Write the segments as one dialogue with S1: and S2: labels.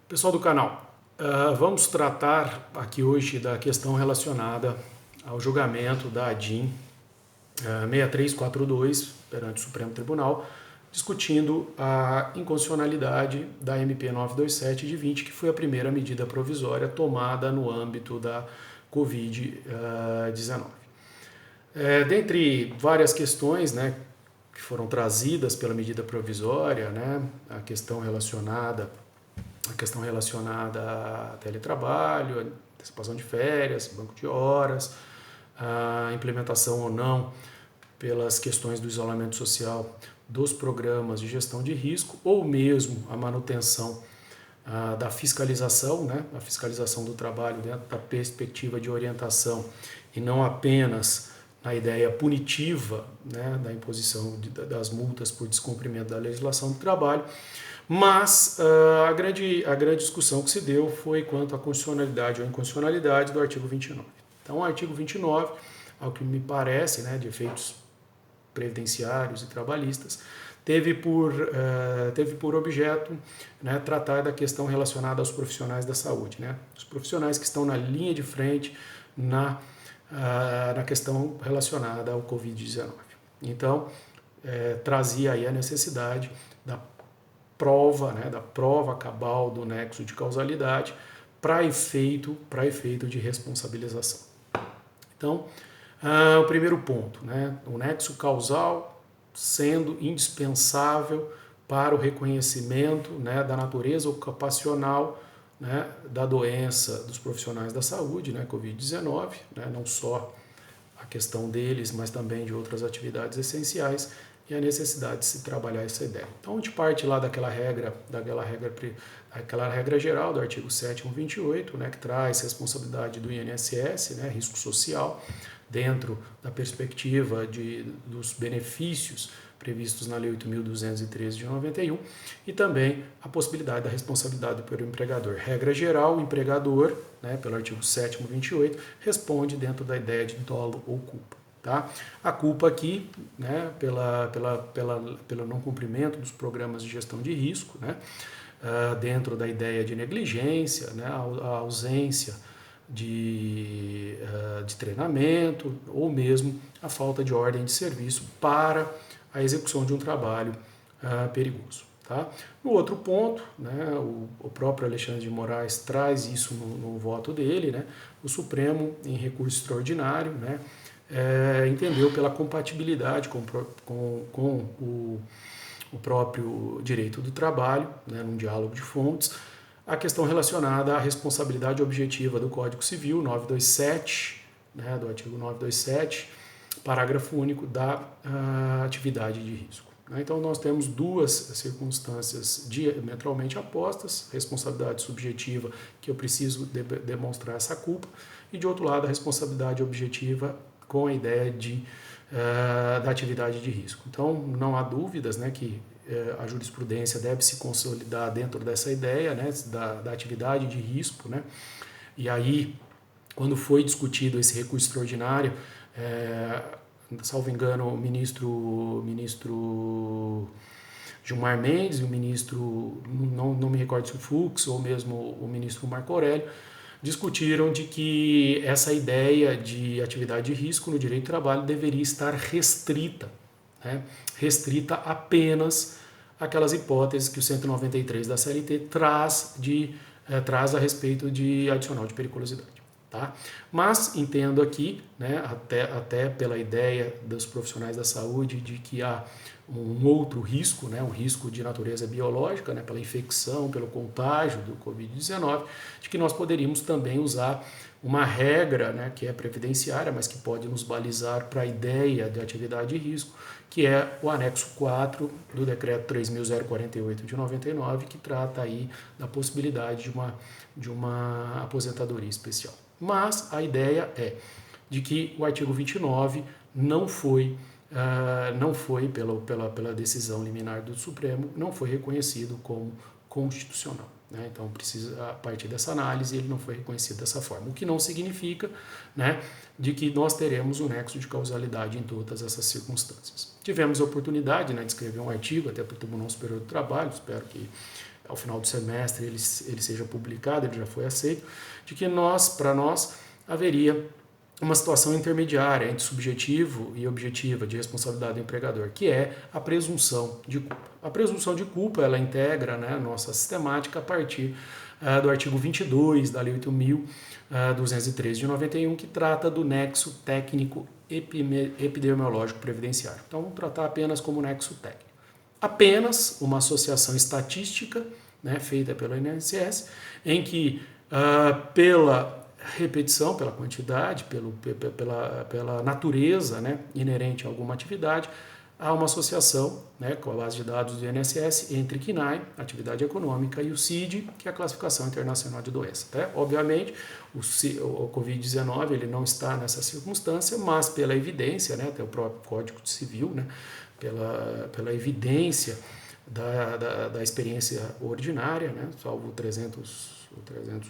S1: Pessoal do canal, vamos tratar aqui hoje da questão relacionada ao julgamento da ADIM 6342 perante o Supremo Tribunal, discutindo a inconstitucionalidade da MP 927 de 20, que foi a primeira medida provisória tomada no âmbito da Covid-19. Dentre várias questões, que foram trazidas pela medida provisória, a questão relacionada a teletrabalho, antecipação de férias, banco de horas, a implementação ou não pelas questões do isolamento social dos programas de gestão de risco, ou mesmo a manutenção da fiscalização, a fiscalização do trabalho dentro da perspectiva de orientação e não apenas na ideia punitiva, da imposição das multas por descumprimento da legislação do trabalho. Mas a grande discussão que se deu foi quanto à constitucionalidade ou inconstitucionalidade do artigo 29. Então, o artigo 29, ao que me parece, de efeitos previdenciários e trabalhistas, teve por objeto tratar da questão relacionada aos profissionais da saúde, os profissionais que estão na linha de frente na questão relacionada ao Covid-19. Então, trazia aí a necessidade da prova cabal do nexo de causalidade para efeito de responsabilização. Então, o primeiro ponto, o nexo causal sendo indispensável para o reconhecimento da natureza ocupacional da doença dos profissionais da saúde, Covid-19, não só a questão deles, mas também de outras atividades essenciais, e a necessidade de se trabalhar essa ideia. Então, a gente parte lá daquela regra geral do artigo 7º 28, que traz responsabilidade do INSS, risco social, dentro da perspectiva dos benefícios previstos na Lei 8.213 de 91, e também a possibilidade da responsabilidade pelo empregador. Regra geral, o empregador, pelo artigo 7º 28, responde dentro da ideia de dolo ou culpa. Tá? A culpa aqui, pelo não cumprimento dos programas de gestão de risco, dentro da ideia de negligência, a ausência de treinamento ou mesmo a falta de ordem de serviço para a execução de um trabalho perigoso. Tá? No outro ponto, o próprio Alexandre de Moraes traz isso no voto dele, o Supremo, em recurso extraordinário, entendeu pela compatibilidade com o próprio direito do trabalho, num diálogo de fontes, a questão relacionada à responsabilidade objetiva do Código Civil, 927, do artigo 927, parágrafo único da atividade de risco. Então, nós temos duas circunstâncias diametralmente opostas: responsabilidade subjetiva, que eu preciso demonstrar essa culpa, e, de outro lado, a responsabilidade objetiva com a ideia da atividade de risco. Então, não há dúvidas que a jurisprudência deve se consolidar dentro dessa ideia da atividade de risco. E aí, quando foi discutido esse recurso extraordinário, salvo engano, o ministro Gilmar Mendes e o ministro, não me recordo se o Fux ou mesmo o ministro Marco Aurélio, discutiram de que essa ideia de atividade de risco no direito do trabalho deveria estar restrita apenas àquelas hipóteses que o 193 da CLT traz a respeito de adicional de periculosidade. Tá? Mas entendo aqui, até pela ideia dos profissionais da saúde, de que há um outro risco, um risco de natureza biológica, pela infecção, pelo contágio do Covid-19, de que nós poderíamos também usar uma regra, que é previdenciária, mas que pode nos balizar para a ideia de atividade de risco, que é o anexo 4 do decreto 3.048 de 99, que trata aí da possibilidade de uma aposentadoria especial. Mas a ideia é de que o artigo 29 não foi pela decisão liminar do Supremo, não foi reconhecido como constitucional. Então, a partir dessa análise, ele não foi reconhecido dessa forma. O que não significa de que nós teremos um nexo de causalidade em todas essas circunstâncias. Tivemos a oportunidade de escrever um artigo até para o Tribunal Superior do Trabalho, espero que ao final do semestre ele seja publicado, ele já foi aceito, de que para nós haveria uma situação intermediária entre subjetivo e objetiva de responsabilidade do empregador, que é a presunção de culpa. A presunção de culpa, ela integra, né, a nossa sistemática a partir do artigo 22 da Lei 8.213 de 91, que trata do nexo técnico epidemiológico previdenciário. Então, vamos tratar apenas como nexo técnico. Apenas uma associação estatística, né, feita pelo INSS, em que pela repetição, pela quantidade, pela natureza, né, inerente a alguma atividade, há uma associação, né, com a base de dados do INSS entre CNAE, atividade econômica, e o CID, que é a classificação internacional de doença. Tá? Obviamente, o Covid-19 ele não está nessa circunstância, mas pela evidência, né, até o próprio Código Civil, né, pela evidência da experiência ordinária, né, salvo 300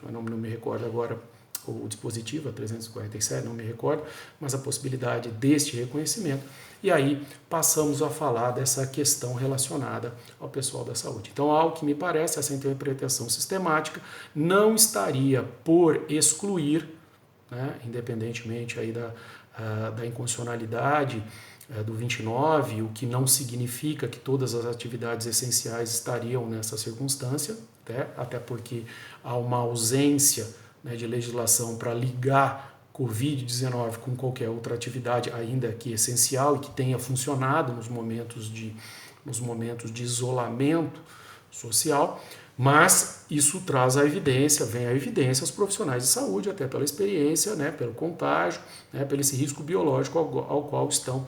S1: eu não me recordo agora o dispositivo, a 347, não me recordo, mas a possibilidade deste reconhecimento. E aí passamos a falar dessa questão relacionada ao pessoal da saúde. Então, ao que me parece, essa interpretação sistemática não estaria por excluir, né, independentemente aí da inconstitucionalidade do 29, o que não significa que todas as atividades essenciais estariam nessa circunstância, até porque há uma ausência, né, de legislação para ligar Covid-19 com qualquer outra atividade, ainda que essencial e que tenha funcionado nos momentos de isolamento social, mas isso traz a evidência, vem a evidência aos profissionais de saúde, até pela experiência, né, pelo contágio, né, pelo esse risco biológico ao qual estão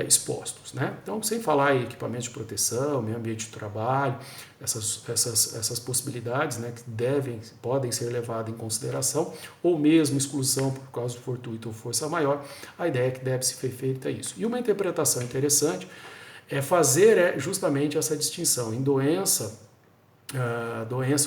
S1: expostos. Né? Então, sem falar em equipamentos de proteção, meio ambiente de trabalho, essas possibilidades, né, que podem ser levadas em consideração, ou mesmo exclusão por causa de fortuito ou força maior, a ideia é que deve ser feita isso. E uma interpretação interessante é fazer justamente essa distinção em doença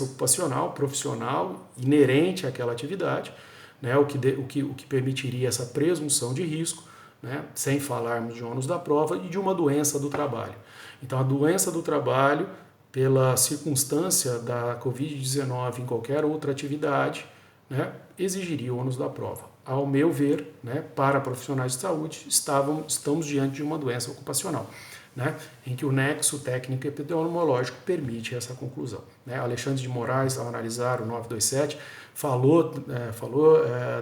S1: ocupacional, profissional, inerente àquela atividade, né, o que permitiria essa presunção de risco, né, sem falarmos de ônus da prova, e de uma doença do trabalho. Então, a doença do trabalho, pela circunstância da Covid-19 em qualquer outra atividade, né, exigiria o ônus da prova. Ao meu ver, né, para profissionais de saúde, estamos diante de uma doença ocupacional, né, em que o nexo técnico epidemiológico permite essa conclusão. Né? Alexandre de Moraes, ao analisar o 927, falou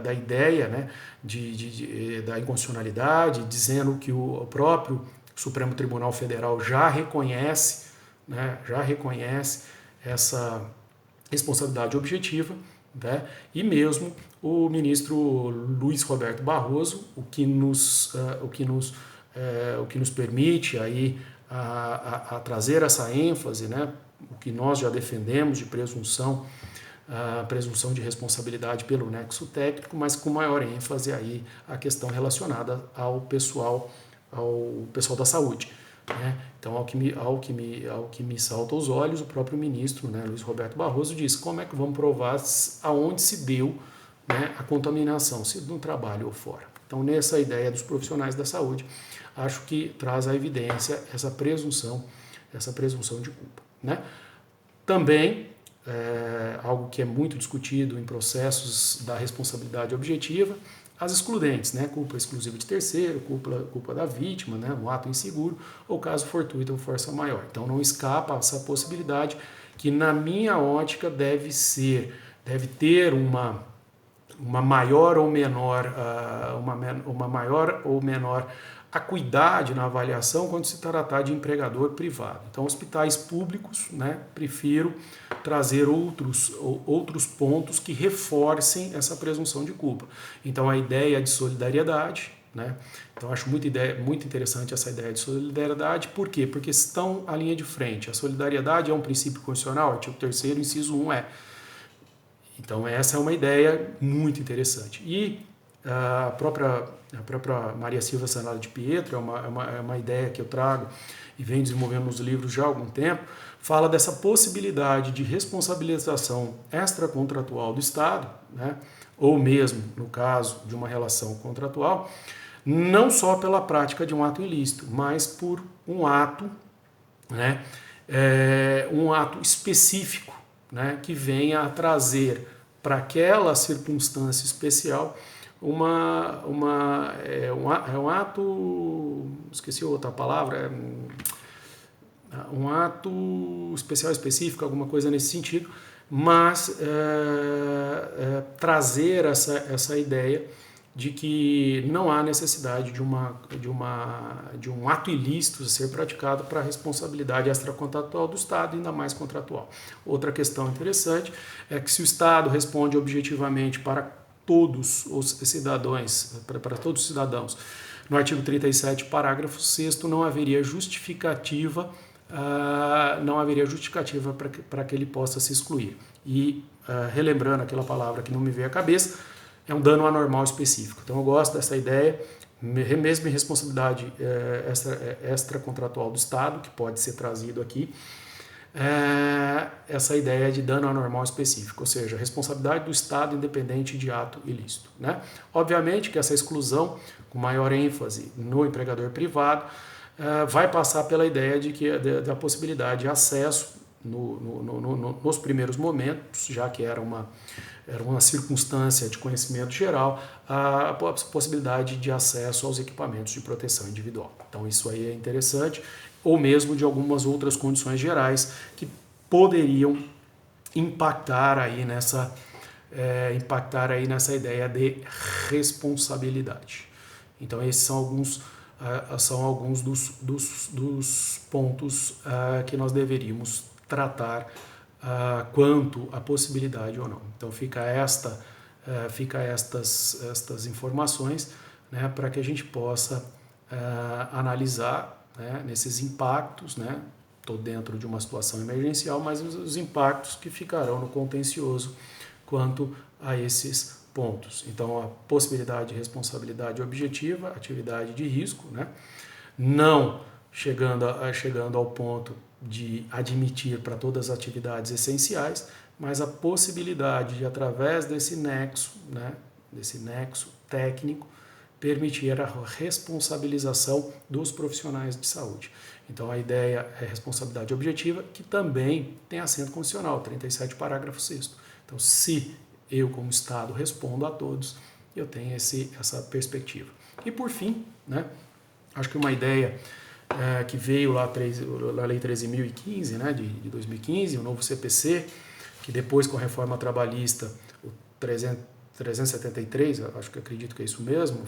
S1: da ideia, né, da inconstitucionalidade, dizendo que o próprio Supremo Tribunal Federal já reconhece essa responsabilidade objetiva, né? E mesmo o ministro Luiz Roberto Barroso, o que nos permite aí a trazer essa ênfase, né? O que nós já defendemos de presunção de responsabilidade pelo nexo técnico, mas com maior ênfase aí a questão relacionada ao pessoal da saúde. Né? Então, ao que me salta aos olhos, o próprio ministro, né, Luiz Roberto Barroso, disse: como é que vamos provar aonde se deu, né, a contaminação, se no trabalho ou fora. Então, nessa ideia dos profissionais da saúde, acho que traz à evidência essa presunção de culpa. Né? Também, algo que é muito discutido em processos da responsabilidade objetiva, as excludentes, né? Culpa exclusiva de terceiro, culpa da vítima, né? Um ato inseguro, ou caso fortuito ou força maior. Então não escapa essa possibilidade que, na minha ótica, deve ter uma maior ou menor acuidade na avaliação quando se tratar de empregador privado. Então, hospitais públicos, né, prefiro trazer outros pontos que reforcem essa presunção de culpa. Então, a ideia de solidariedade, né? Então, acho muito interessante essa ideia de solidariedade. Por quê? Porque estão à linha de frente. A solidariedade é um princípio constitucional, artigo 3º, inciso 1 é. Então, essa é uma ideia muito interessante. E a própria Maria Silva Sanada de Pietro, é uma ideia que eu trago e venho desenvolvendo nos livros já há algum tempo, fala dessa possibilidade de responsabilização extracontratual do Estado, né, ou mesmo, no caso de uma relação contratual, não só pela prática de um ato ilícito, mas por um ato, né, um ato específico, né, que venha a trazer para aquela circunstância especial um ato, esqueci outra palavra, um ato especial específico, alguma coisa nesse sentido, mas trazer essa ideia de que não há necessidade de um ato ilícito ser praticado para a responsabilidade extracontratual do Estado, ainda mais contratual. Outra questão interessante é que se o Estado responde objetivamente para todos os cidadãos, para todos os cidadãos, no artigo 37, parágrafo 6º, não haveria justificativa para que ele possa se excluir. E, relembrando aquela palavra que não me veio à cabeça, é um dano anormal específico. Então eu gosto dessa ideia, mesmo em responsabilidade extracontratual do Estado, que pode ser trazido aqui, essa ideia de dano anormal específico, ou seja, responsabilidade do Estado independente de ato ilícito, né? Obviamente que essa exclusão, com maior ênfase no empregador privado, vai passar pela ideia da possibilidade de acesso nos primeiros momentos, já que era uma circunstância de conhecimento geral, a possibilidade de acesso aos equipamentos de proteção individual. Então isso aí é interessante, ou mesmo de algumas outras condições gerais que poderiam impactar aí nessa ideia de responsabilidade. Então esses são alguns dos pontos que nós deveríamos tratar quanto à possibilidade ou não. Então fica estas informações, né, para que a gente possa analisar, né, nesses impactos, né? Estou dentro de uma situação emergencial, mas os impactos que ficarão no contencioso quanto a esses pontos. Então a possibilidade de responsabilidade objetiva, atividade de risco, né? Não chegando ao ponto de admitir para todas as atividades essenciais, mas a possibilidade de, através desse nexo, né, desse nexo técnico, permitir a responsabilização dos profissionais de saúde. Então a ideia é responsabilidade objetiva, que também tem assento constitucional, 37, parágrafo 6º. Então, se eu, como Estado, respondo a todos, eu tenho essa perspectiva. E por fim, né, acho que uma ideia que veio lá na Lei 13.015, né, de 2015, o novo CPC, que depois, com a reforma trabalhista, o 373, acredito que é isso mesmo,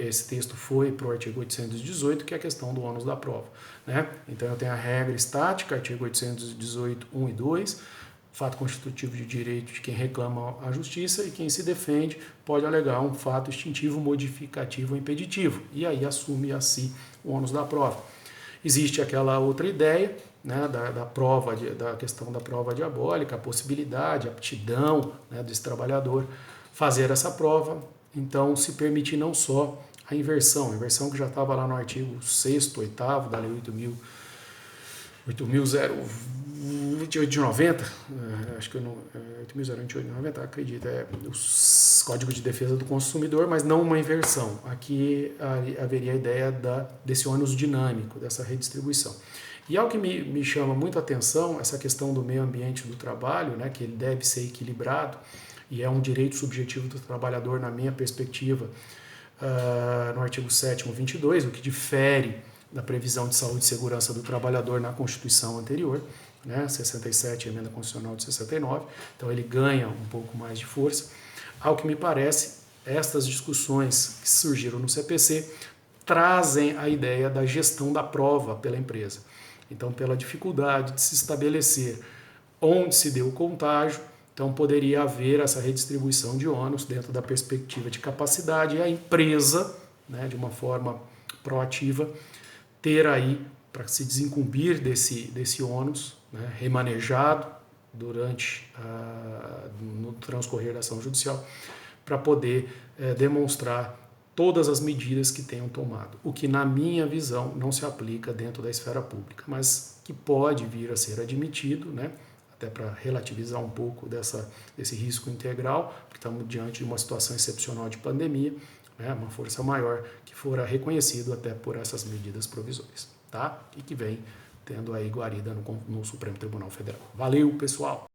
S1: esse texto foi para o artigo 818, que é a questão do ônus da prova, né? Então eu tenho a regra estática, artigo 818, 1 e 2, fato constitutivo de direito de quem reclama a justiça, e quem se defende pode alegar um fato extintivo, modificativo ou impeditivo, e aí assume a si o ônus da prova. Existe aquela outra ideia, né, da questão da prova diabólica, a possibilidade, a aptidão, né, desse trabalhador fazer essa prova. Então se permite não só a inversão que já estava lá no artigo 6º, 8º da Lei 8.028 de 90, acho que 8.028 de 90, acredito, o Código de Defesa do Consumidor, mas não uma inversão. Aqui haveria a ideia desse ônus dinâmico, dessa redistribuição. E algo que me chama muito a atenção, essa questão do meio ambiente do trabalho, né, que ele deve ser equilibrado, e é um direito subjetivo do trabalhador, na minha perspectiva, no artigo 7º, 22, o que difere da previsão de saúde e segurança do trabalhador na Constituição anterior, né, 67, emenda constitucional de 69, então ele ganha um pouco mais de força. Ao que me parece, estas discussões que surgiram no CPC trazem a ideia da gestão da prova pela empresa. Então, pela dificuldade de se estabelecer onde se deu o contágio, então poderia haver essa redistribuição de ônus dentro da perspectiva de capacidade, e a empresa, né, de uma forma proativa, ter aí, para se desincumbir desse ônus, né, remanejado no transcorrer da ação judicial, para poder demonstrar todas as medidas que tenham tomado, o que, na minha visão, não se aplica dentro da esfera pública, mas que pode vir a ser admitido, né, até para relativizar um pouco desse risco integral, porque estamos diante de uma situação excepcional de pandemia, né, uma força maior que fora reconhecido até por essas medidas provisórias, tá? E que vem tendo aí guarida no Supremo Tribunal Federal. Valeu, pessoal!